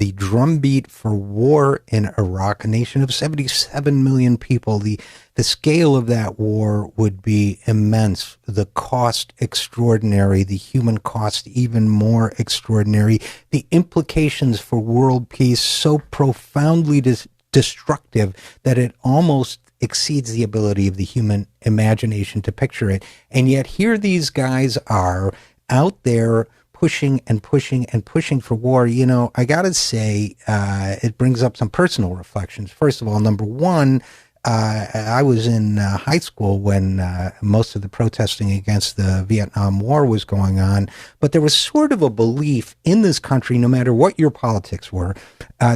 the drumbeat for war in Iraq, a nation of 77 million people. The scale of that war would be immense. The cost extraordinary, the human cost even more extraordinary. The implications for world peace so profoundly destructive that it almost exceeds the ability of the human imagination to picture it. And yet here these guys are out there pushing and pushing and pushing for war. You know, I got to say, it brings up some personal reflections. First of all, number one, I was in high school when most of the protesting against the Vietnam War was going on, but there was sort of a belief in this country, no matter what your politics were,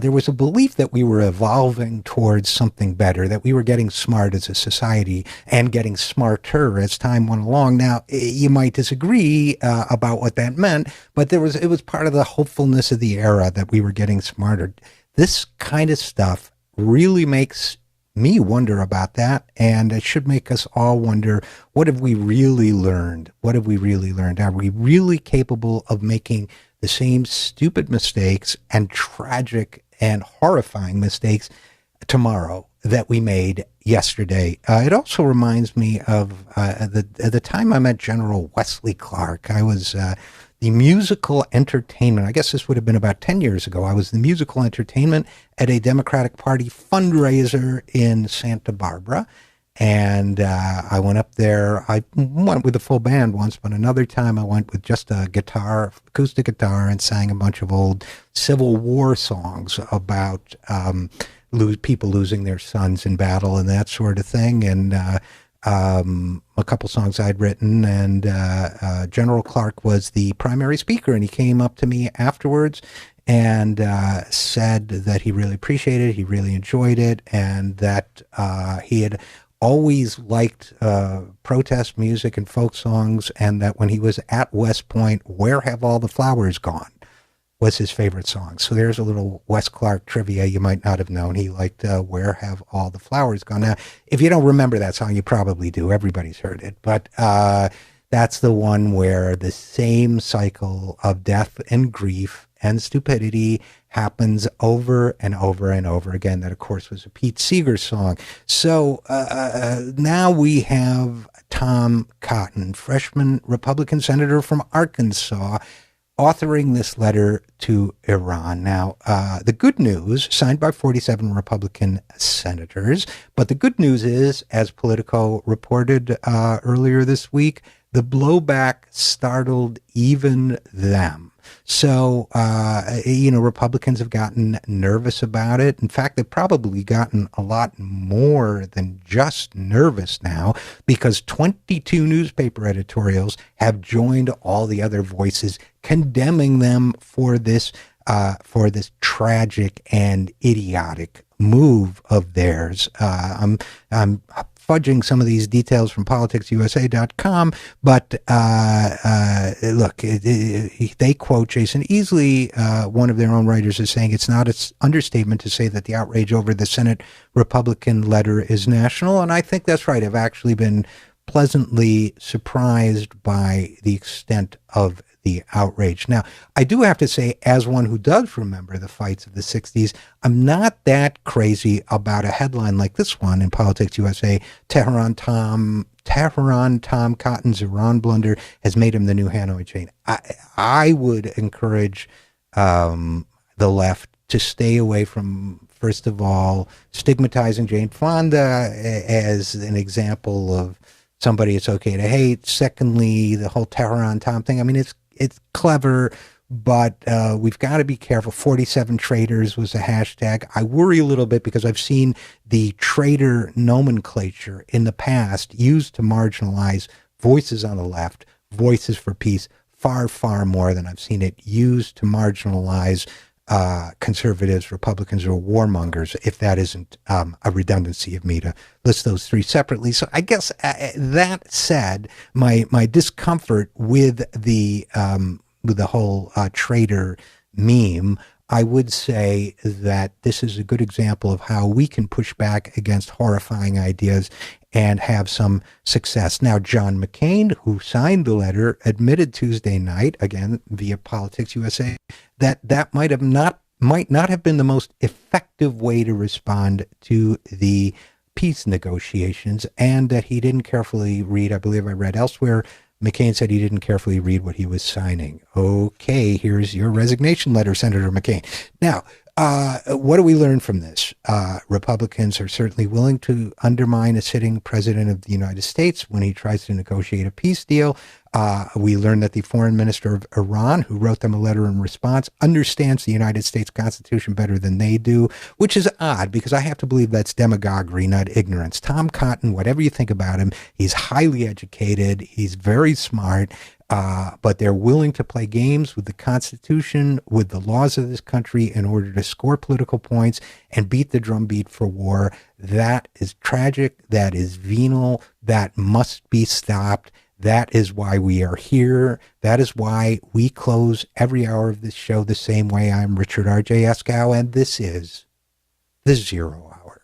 there was a belief that we were evolving towards something better, that we were getting smart as a society and getting smarter as time went along. Now, you might disagree about what that meant, but it was part of the hopefulness of the era that we were getting smarter. This kind of stuff really makes me wonder about that, and it should make us all wonder, what have we really learned? What have we really learned? Are we really capable of making the same stupid mistakes and tragic and horrifying mistakes tomorrow that we made yesterday? It also reminds me of the time I met General Wesley Clark. I was the musical entertainment. I guess this would have been about 10 years ago. I was the musical entertainment at a Democratic Party fundraiser in Santa Barbara. And I went up there. I went with a full band once, but another time I went with just a guitar, acoustic guitar, and sang a bunch of old Civil War songs about people losing their sons in battle and that sort of thing. And a couple songs I'd written, and General Clark was the primary speaker, and he came up to me afterwards and said that he really appreciated it, he really enjoyed it, and that he had always liked protest music and folk songs, and that when he was at West Point, "Where Have All the Flowers Gone?" was his favorite song. So there's a little Wes Clark trivia you might not have known. He liked "Where Have All the Flowers Gone?" Now, if you don't remember that song, you probably do. Everybody's heard it. But that's the one where the same cycle of death and grief and stupidity happens over and over and over again. That, of course, was a Pete Seeger song. So now we have Tom Cotton, freshman Republican senator from Arkansas, authoring this letter to Iran. Now, the good news, signed by 47 Republican senators, but the good news is, as Politico reported earlier this week, the blowback startled even them. So, Republicans have gotten nervous about it. In fact, they've probably gotten a lot more than just nervous now, because 22 newspaper editorials have joined all the other voices condemning them for this tragic and idiotic move of theirs. I'm fudging some of these details from politicsusa.com, but look, they quote Jason Easley, one of their own writers, as saying it's not an understatement to say that the outrage over the Senate Republican letter is national, and I think that's right. I've actually been pleasantly surprised by the extent of the outrage. Now, I do have to say, as one who does remember the fights of the 60s, I'm not that crazy about a headline like this one in Politics USA. Tehran Tom Cotton's Iran blunder has made him the new Hanoi chain. I would encourage the left to stay away from, first of all, stigmatizing Jane Fonda as an example of somebody it's okay to hate. Secondly, the whole Tehran Tom thing. I mean, it's clever, but we've got to be careful. 47 traitors was a hashtag. I worry a little bit because I've seen the traitor nomenclature in the past used to marginalize voices on the left, voices for peace, far, far more than I've seen it used to marginalize conservatives, Republicans, or warmongers, if that isn't a redundancy of me to list those three separately. So I guess that said, my discomfort with the whole traitor meme, I would say that this is a good example of how we can push back against horrifying ideas and have some success. Now, John McCain, who signed the letter, admitted Tuesday night, again via Politics USA, that might have not might not have been the most effective way to respond to the peace negotiations, and that he didn't carefully read. I believe I read elsewhere, McCain said he didn't carefully read what he was signing. Okay, here's your resignation letter, Senator McCain. Now, what do we learn from this? Republicans are certainly willing to undermine a sitting president of the United States when he tries to negotiate a peace deal. We learned that the foreign minister of Iran, who wrote them a letter in response, understands the United States Constitution better than they do, which is odd because I have to believe that's demagoguery, not ignorance. Tom Cotton, whatever you think about him, he's highly educated. He's very smart. But they're willing to play games with the Constitution, with the laws of this country in order to score political points and beat the drumbeat for war. That is tragic. That is venal. That must be stopped. That is why we are here. That is why we close every hour of this show the same way. I'm Richard RJ Eskow, and this is the Zero Hour.